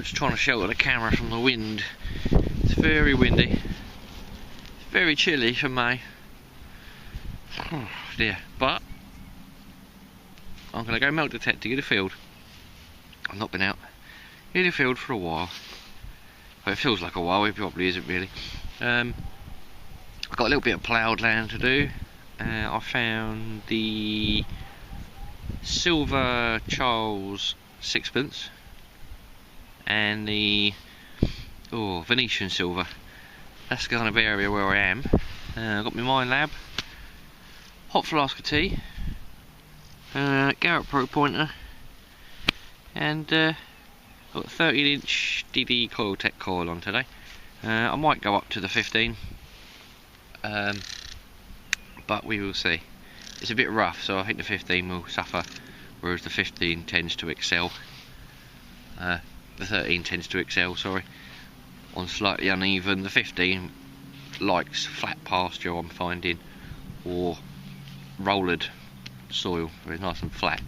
just trying to shelter the camera from the wind. It's very windy. It's very chilly for May. Oh dear. But I'm going to go milk detecting in the field. I've not been out in the field for a while. Well, it feels like a while, it probably isn't really. I've got a little bit of ploughed land to do. I found the Silver Charles sixpence and the Venetian silver. That's the kind of area where I am. I've got my Minelab, hot flask of tea, Garrett Pro pointer, and I've got a 13-inch DD Coil Tech coil on today. I might go up to the 15, but we will see. It's a bit rough, so I think the 15 will suffer, whereas the 15 tends to excel. The 13 tends to excel, sorry, on slightly uneven. The 15 likes flat pasture, I'm finding, or rollered soil, very nice and flat.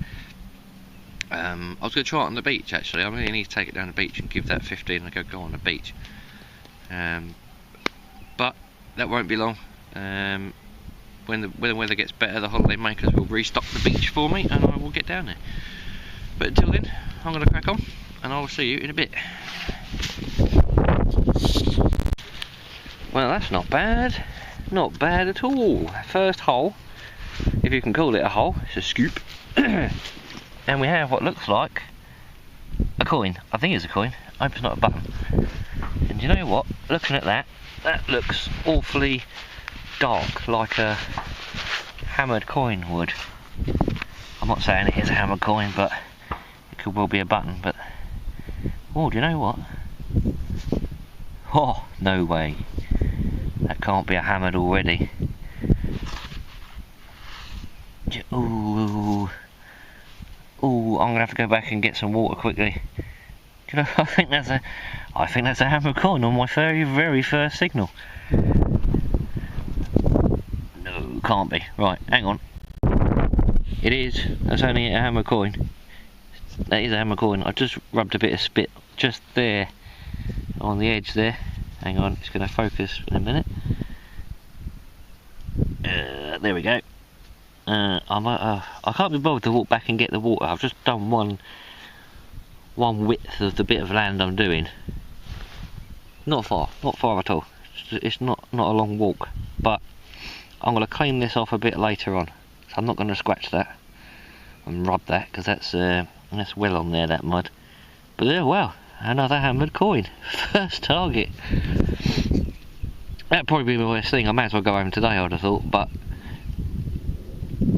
I was going to try it on the beach actually. I really need to take it down the beach and give that 15 a go on the beach. But that won't be long. When the weather gets better, the holiday makers will restock the beach for me and I will get down there. But until then, I'm going to crack on and I will see you in a bit. Well, that's not bad. Not bad at all. First hole, if you can call it a hole, it's a scoop. And we have what looks like a coin. I think it's a coin. I hope it's not a button. And you know what? Looking at that, that looks awfully dark, like a hammered coin would. I'm not saying it is a hammered coin, but it could well be a button. But oh, do you know what? Oh, no way. That can't be a hammered already. Ooh. Ooh, I'm gonna have to go back and get some water quickly. Do you know, I think that's a hammered coin on my very first signal. No, can't be. Right, hang on. It is. That's only a hammer coin. That is a hammer coin. I just rubbed a bit of spit just there on the edge there. Hang on, it's going to focus in a minute. There we go. I can't be bothered to walk back and get the water. I've just done one width of the bit of land I'm doing. Not far at all. It's not a long walk, but I'm going to clean this off a bit later on. So I'm not going to scratch that and rub that because that's well on there, that mud. But there, well, another hammered coin. First target. That'd probably be my best thing. I may as well go home today, I'd have thought, but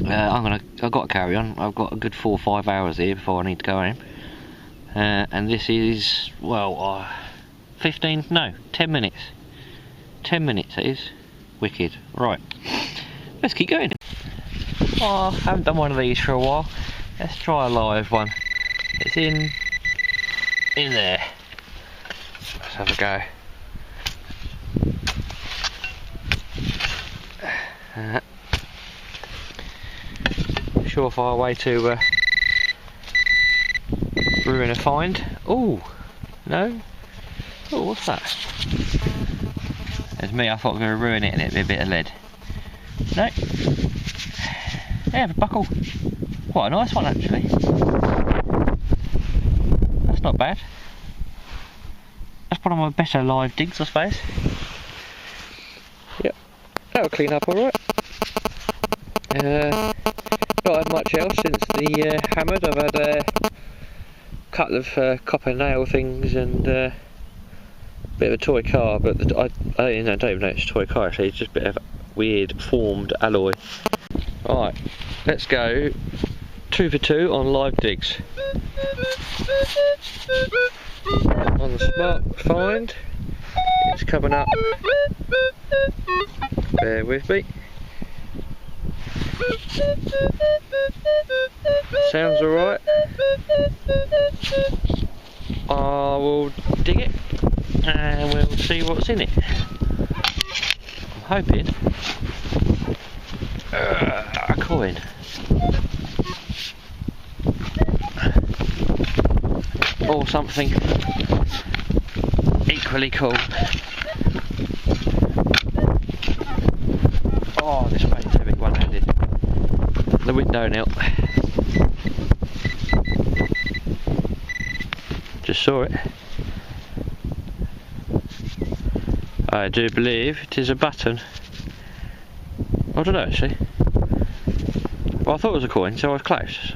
I've got to carry on. I've got a good 4 or 5 hours here before I need to go home. And this is, well, 10 minutes. 10 minutes it is. Wicked. Right, let's keep going. Oh, I haven't done one of these for a while. Let's try a live one. It's in there. Let's have a go. Surefire way to ruin a find. Oh, no. Oh, what's that? There's me, I thought we were going to ruin it and it'd be a bit of lead. No. Yeah, a buckle. Quite a nice one actually. That's not bad. That's one of my better live digs, I suppose. Yep, that'll clean up alright. Not had much else since the hammered. I've had a couple of copper nail things and a bit of a toy car, but I don't even know it's a toy car actually, it's just a bit of weird formed alloy. Right, let's go 2 for 2 on live digs. On the smart find, it's coming up. Bear with me. Sounds alright. I will dig it and we'll see what's in it. I'm hoping a coin. Or something equally cool. Oh, this paint's a bit one-handed. The window now. Just saw it. I do believe it is a button. I don't know actually. Well, I thought it was a coin, so I was close.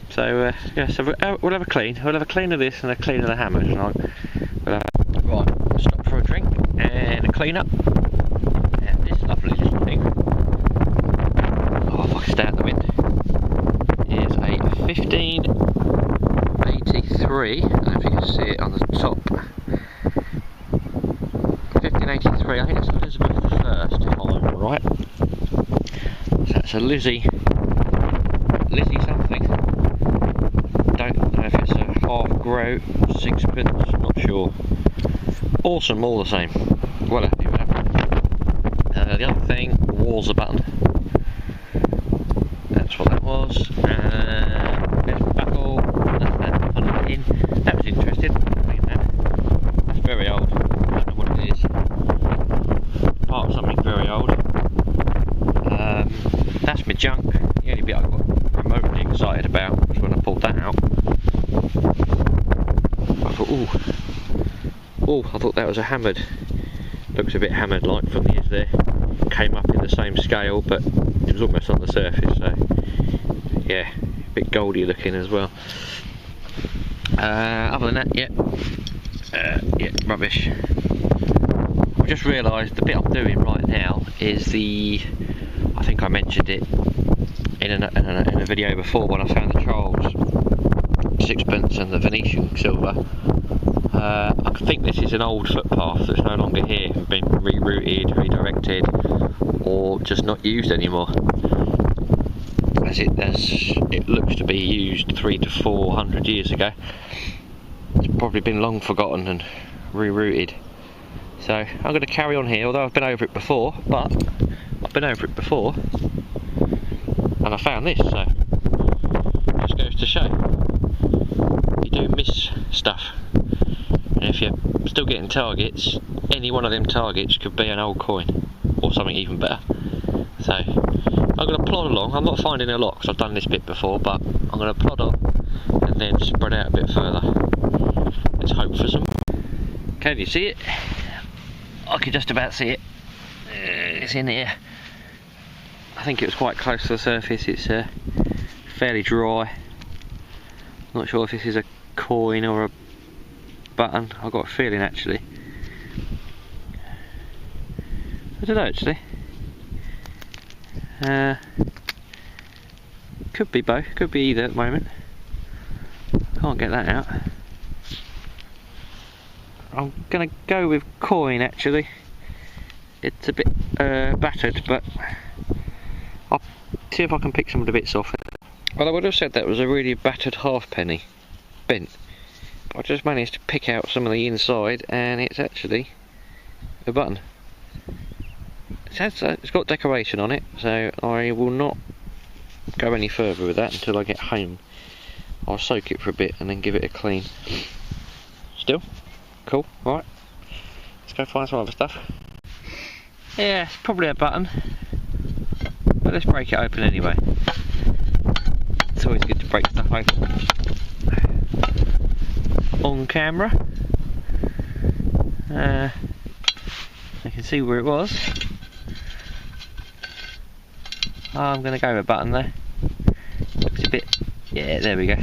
So yeah, so we'll have a clean. We'll have a clean of this and a clean of the hammer tonight. Right, stop for a drink and a clean up. Yeah, this lovely little thing. Oh, if I can stay out the wind. Is a 1583. I don't know if you can see it on the top. 1583. I think it's Elizabeth I, if I'm right. So that's a Lizzie something. Don't know if it's a half groat, sixpence, not sure. Awesome, all the same. Well happy with that. The other thing was a button. That's what that was. There's a buckle. That was interesting. That's very old. I don't know what it is. Part of something very old. That's my junk. The only bit I got remotely excited about was when I pulled that out. I thought, oh, I thought that was a hammered. Looks a bit hammered like from the edge there. Came up in the same scale, but it was almost on the surface, so yeah, a bit goldy looking as well. Other than that, yeah, rubbish. I just realised the bit I'm doing right now is I think I mentioned it in a video before when I found the Charles sixpence and the Venetian silver. I think this is an old footpath that's no longer here, been rerouted, redirected, or just not used anymore. As it looks to be used 300 to 400 years ago. It's probably been long forgotten and rerouted. So I'm going to carry on here, although I've been over it before, and I found this, so just goes to show you do miss stuff. And if you're still getting targets, any one of them targets could be an old coin or something even better. So I'm going to plod along. I'm not finding a lot because I've done this bit before, but I'm going to plod on and then spread out a bit further. Let's hope for some. Can you see it? I can just about see it. It's in here. I think it was quite close to the surface. It's fairly dry. Not sure if this is a coin or a button. I've got a feeling actually. I don't know actually. Could be both, could be either at the moment. Can't get that out. I'm gonna go with coin actually. It's a bit battered, but I'll see if I can pick some of the bits off. Well, I would have said that was a really battered halfpenny, bent. But I just managed to pick out some of the inside, and it's actually a button. It's got decoration on it, so I will not go any further with that until I get home. I'll soak it for a bit and then give it a clean. Still? Cool, right. Let's go find some other stuff. Yeah, it's probably a button, but let's break it open anyway. It's always good to break stuff open on camera. I can see where it was. I'm going to go with a button there. Looks a bit, yeah, there we go.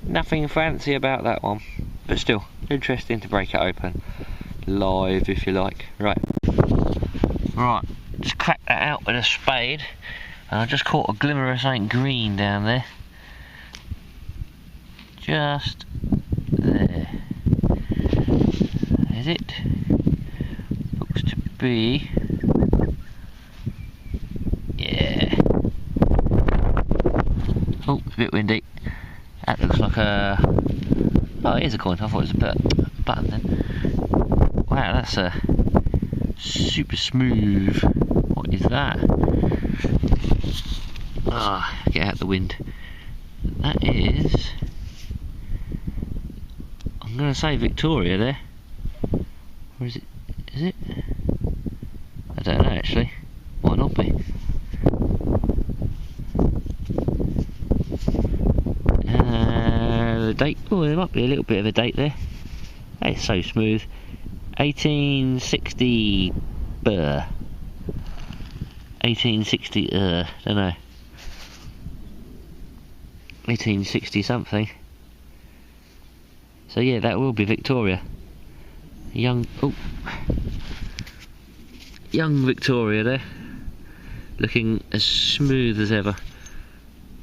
Nothing fancy about that one, but still interesting to break it open live if you like. Right, just crack that out with a spade, and I just caught a glimmer of something green down there. Just there. Is it? Looks to be. Yeah. Oh, it's a bit windy. That looks like a. Oh, it is a coin. I thought it was a button then. Wow, that's a super smooth. What is that? Ah, get out the wind. That is I'm going to say Victoria there. Or is it? Is it? I don't know actually. Might not be. The date. Oh, there might be a little bit of a date there. It's so smooth. 1860. 1860. Don't know. 1860 something. So yeah, that will be Victoria. Young Victoria there, looking as smooth as ever.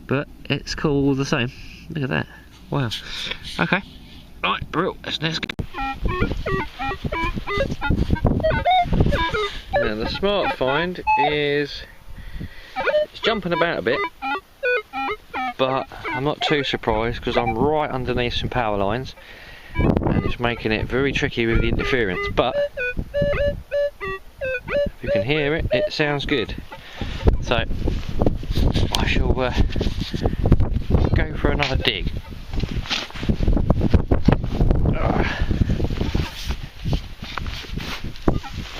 But it's cool all the same. Look at that. Wow. Okay. Right, bro. Let's go. Now the smart find is it's jumping about a bit, but I'm not too surprised because I'm right underneath some power lines and it's making it very tricky with the interference, but if you can hear it, it sounds good. So I shall go for another dig.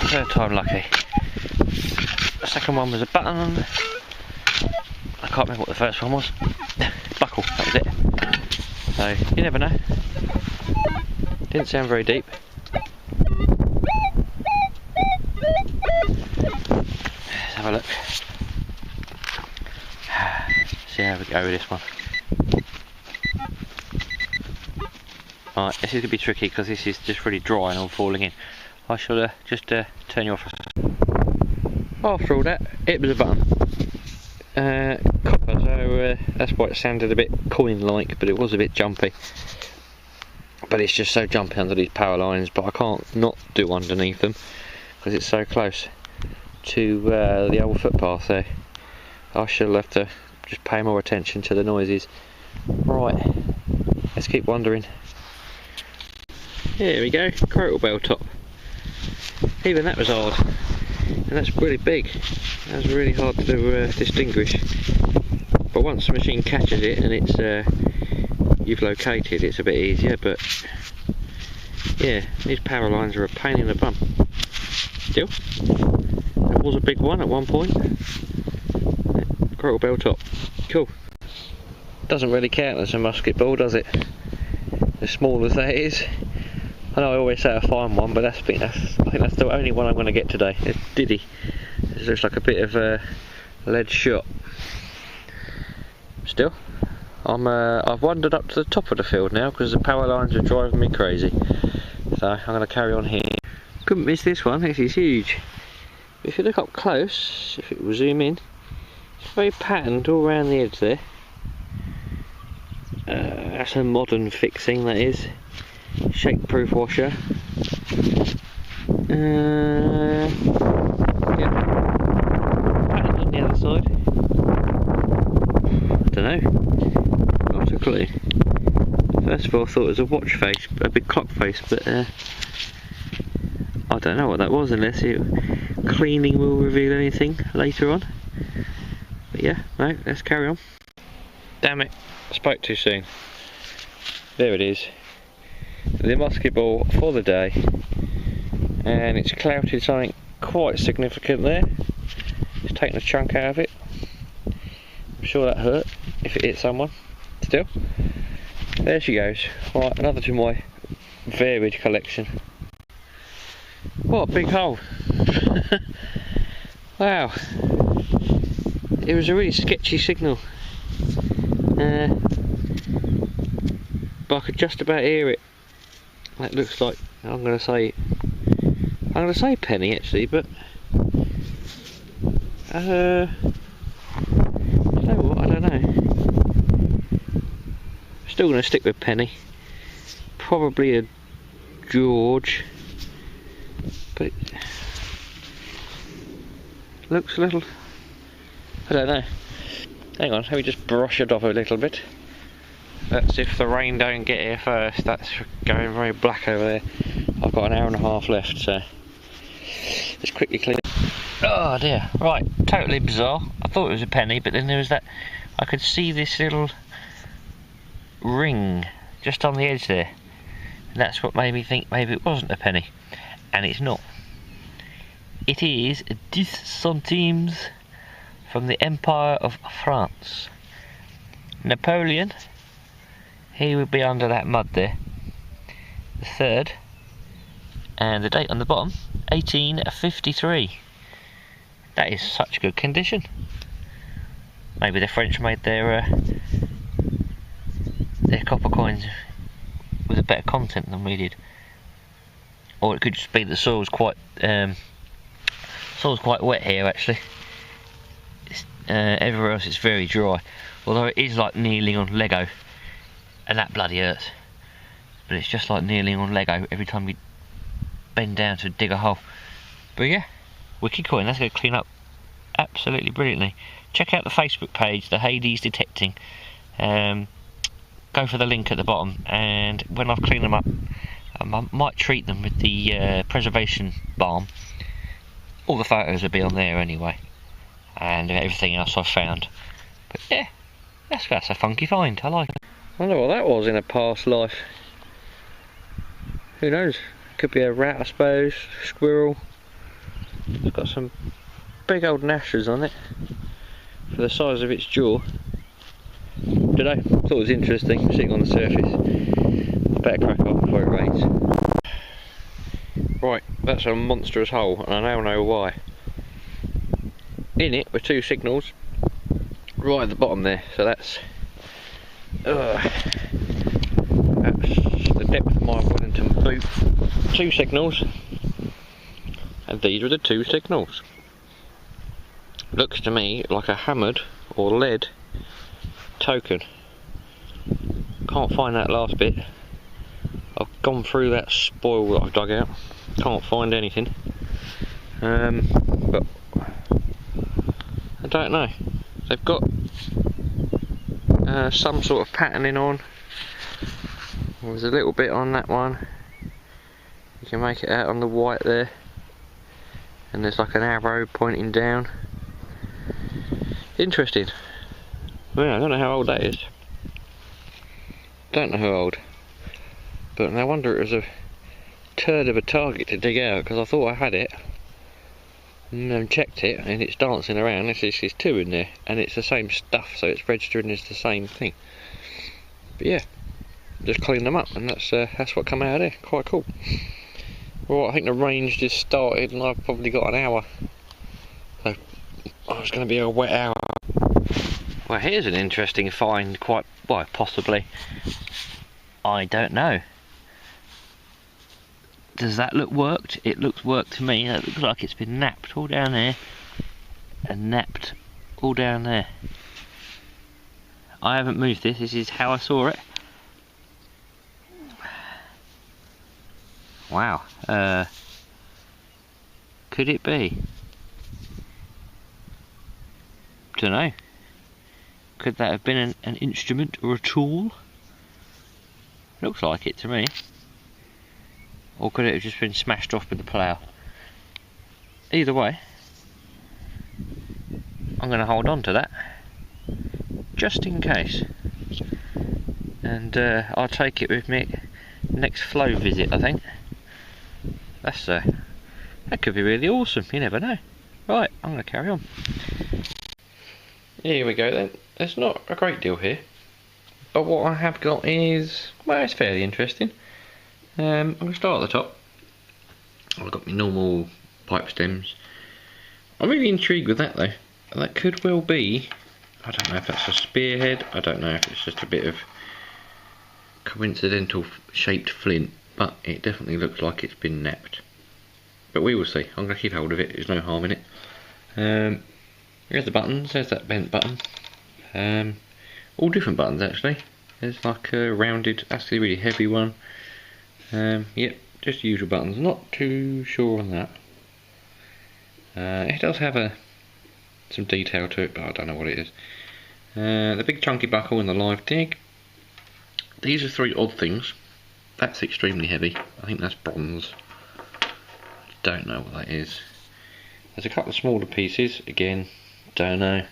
Third time lucky. The second one was a button. I can't remember what the first one was. Buckle, that was it. So you never know. Didn't sound very deep. Let's have a look. See how we go with this one. Right, this is going to be tricky because this is just really dry and all falling in. I shall just turn you off. After all that, it was a button. Copper, so that's why it sounded a bit coin-like, but it was a bit jumpy. But it's just so jumpy under these power lines, but I can't not do underneath them because it's so close to the old footpath there. I shall have to just pay more attention to the noises. Right, let's keep wandering. Here we go, crotal bell top. Even that was hard, and that's really big. That's really hard to distinguish. But once the machine catches it and it's you've located, it's a bit easier. But yeah, these power lines are a pain in the bum. Still, it was a big one at one point. Crotal bell top, cool. Doesn't really count as a musket ball, does it? As small as that is. I know I always say a fine one, but I think that's the only one I'm going to get today. It's Diddy. It looks like a bit of a lead shot. Still, I've wandered up to the top of the field now because the power lines are driving me crazy. So I'm going to carry on here. Couldn't miss this one. This is huge. If you look up close, if it will zoom in, it's very patterned all around the edge there. That's a modern fixing, that is. Shake-proof washer. Yeah. Pattern on the other side. I don't know. Not a clue. First of all, I thought it was a watch face, a big clock face, but I don't know what that was unless cleaning will reveal anything later on. But yeah, no, let's carry on. Damn it, I spoke too soon. There it is. The musket ball for the day, and it's clouted something quite significant there. It's taken a chunk out of it. I'm sure that hurt if it hit someone. Still, there she goes. Right, another to my varied collection. What a big hole! Wow, it was a really sketchy signal, but I could just about hear it. That looks like, I'm going to say penny actually, but you know what, I don't know. Still going to stick with penny. Probably a George, but it looks a little, I don't know. Hang on, let me just brush it off a little bit. That's if the rain don't get here first. That's going very black over there. I've got an hour and a half left, so let's quickly clean it. Oh dear, right, totally bizarre. I thought it was a penny, but then there was that, I could see this little ring just on the edge there. And that's what made me think maybe it wasn't a penny. And it's not. It is 10 centimes from the Empire of France. Napoleon, he would be under that mud there. The third, and the date on the bottom, 1853. That is such good condition. Maybe the French made their copper coins with a better content than we did, or it could just be the soil's quite wet here actually. Everywhere else it's very dry, although it is like kneeling on Lego, and that bloody hurts. But it's just like kneeling on Lego every time we bend down to dig a hole. But yeah, wicked coin. That's going to clean up absolutely brilliantly. Check out the Facebook page, the Hades Detecting. Go for the link at the bottom, and when I've cleaned them up, I might treat them with the preservation balm. All the photos will be on there anyway, and everything else I've found. But yeah, that's a funky find. I like it. I wonder what that was in a past life. Who knows? Could be a rat, I suppose. Squirrel. It's got some big old gnashers on it for the size of its jaw. Dunno, thought it was interesting sitting on the surface. I better crack on before it rains. Right, that's a monstrous hole, and I now know why. In it were two signals right at the bottom there, so that's the depth of my Wellington boot. Two signals, and these were the two signals. Looks to me like a hammered or lead token. Can't find that last bit. I've gone through that spoil that I've dug out. Can't find anything. But I don't know. They've got some sort of patterning on. There's a little bit on that one. You can make it out on the white there. And there's like an arrow pointing down. Interesting. Well, I don't know how old that is. Don't know how old. But no wonder it was a turd of a target to dig out, because I thought I had it. And then checked it, and it's dancing around. This is two in there, and it's the same stuff, so it's registering as the same thing. But yeah, just cleaned them up, and that's what come out of there. Quite cool. Well, I think the range just started, and I've probably got an hour. So it's going to be a wet hour. Well, here's an interesting find, quite, well, possibly. I don't know. Does that look worked? It looks worked to me. It looks like it's been napped all down there, and napped all down there. I haven't moved this. This is how I saw it. Wow. Could it be? Don't know. Could that have been an instrument or a tool? Looks like it to me. Or could it have just been smashed off with the plough? Either way, I'm going to hold on to that, just in case. And I'll take it with me next flow visit, I think. That could be really awesome, you never know. Right, I'm going to carry on. Here we go then. There's not a great deal here, but what I have got is, well, it's fairly interesting. I'm going to start at the top. I've got my normal pipe stems. I'm really intrigued with that though. That could well be, I don't know if that's a spearhead, I don't know if it's just a bit of coincidental shaped flint, but it definitely looks like it's been napped. But we will see. I'm going to keep hold of it, there's no harm in it. Here's the buttons, there's that bent button. All different buttons actually. There's like a rounded, actually really heavy one. Yep, just usual buttons, not too sure on that. It does have some detail to it, but I don't know what it is. The big chunky buckle and the live dig. These are three odd things. That's extremely heavy. I think that's bronze. Don't know what that is. There's a couple of smaller pieces, again, don't know.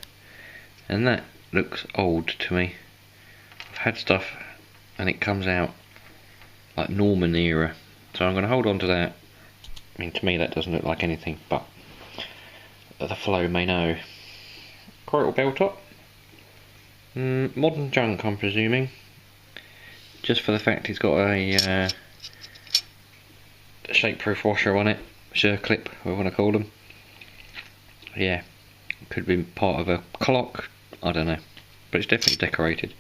And that looks old to me. I've had stuff and it comes out like Norman era. So I'm going to hold on to that. I mean, to me that doesn't look like anything, but the flow may know. Quite bell top. Modern junk, I'm presuming. Just for the fact it's got a shape-proof washer on it, circlip, we want to call them. Yeah, could be part of a clock, I don't know, but it's definitely decorated.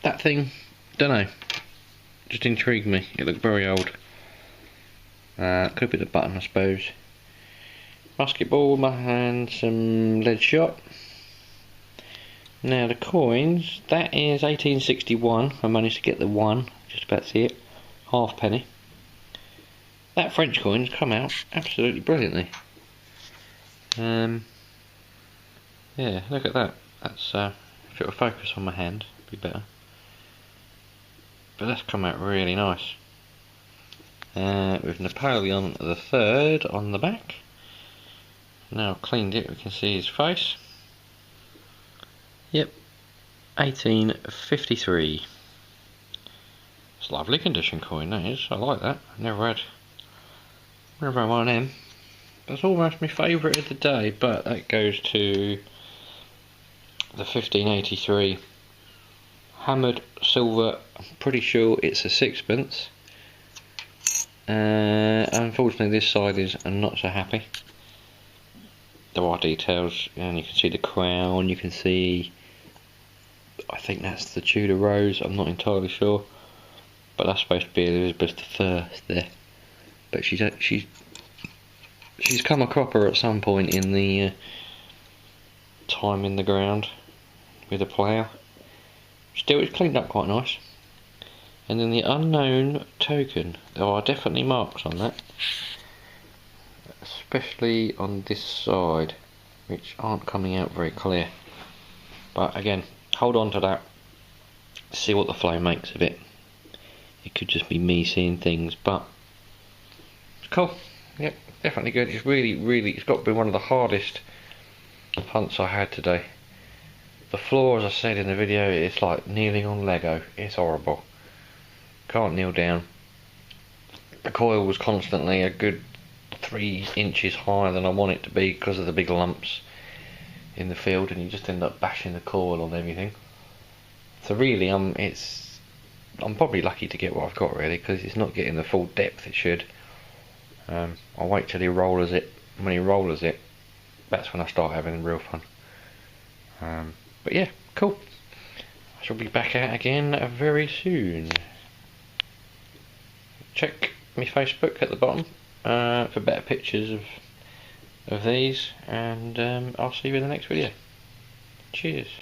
That thing, don't know, just intrigued me. It looked very old. Could be the button, I suppose. Musket ball and some lead shot. Now the coins, that is 1861. I managed to get the one, just about to see it, halfpenny. That French coin's come out absolutely brilliantly. Yeah, look at that. That's if it would focus on my hand, it'd be better. But that's come out really nice. With Napoleon III on the back. Now I've cleaned it, we can see his face. Yep, 1853. It's a lovely condition coin, that is. I like that. Never had one of them. That's almost my favourite of the day, but that goes to the 1583 hammered silver. I'm pretty sure it's a sixpence. Unfortunately this side is not so happy. There are details, and you can see the crown, you can see, I think that's the Tudor Rose, I'm not entirely sure, but that's supposed to be Elizabeth I there. But she's come a cropper at some point in the time in the ground with a plough. Still, it's cleaned up quite nice. And then the unknown token, there are definitely marks on that, especially on this side, which aren't coming out very clear. But again, hold on to that, see what the flow makes of it. It could just be me seeing things, but it's cool. Yep, definitely good. It's really, it's got to be one of the hardest hunts I had today. The floor, as I said in the video, it's like kneeling on Lego. It's horrible. Can't kneel down. The coil was constantly a good 3 inches higher than I want it to be because of the big lumps in the field, and you just end up bashing the coil on everything. So really, I'm probably lucky to get what I've got, really, because it's not getting the full depth it should. I'll wait till he rollers it. When he rollers it, that's when I start having real fun. But yeah, cool. I shall be back out again very soon. Check my Facebook at the bottom for better pictures of these, and I'll see you in the next video. Cheers.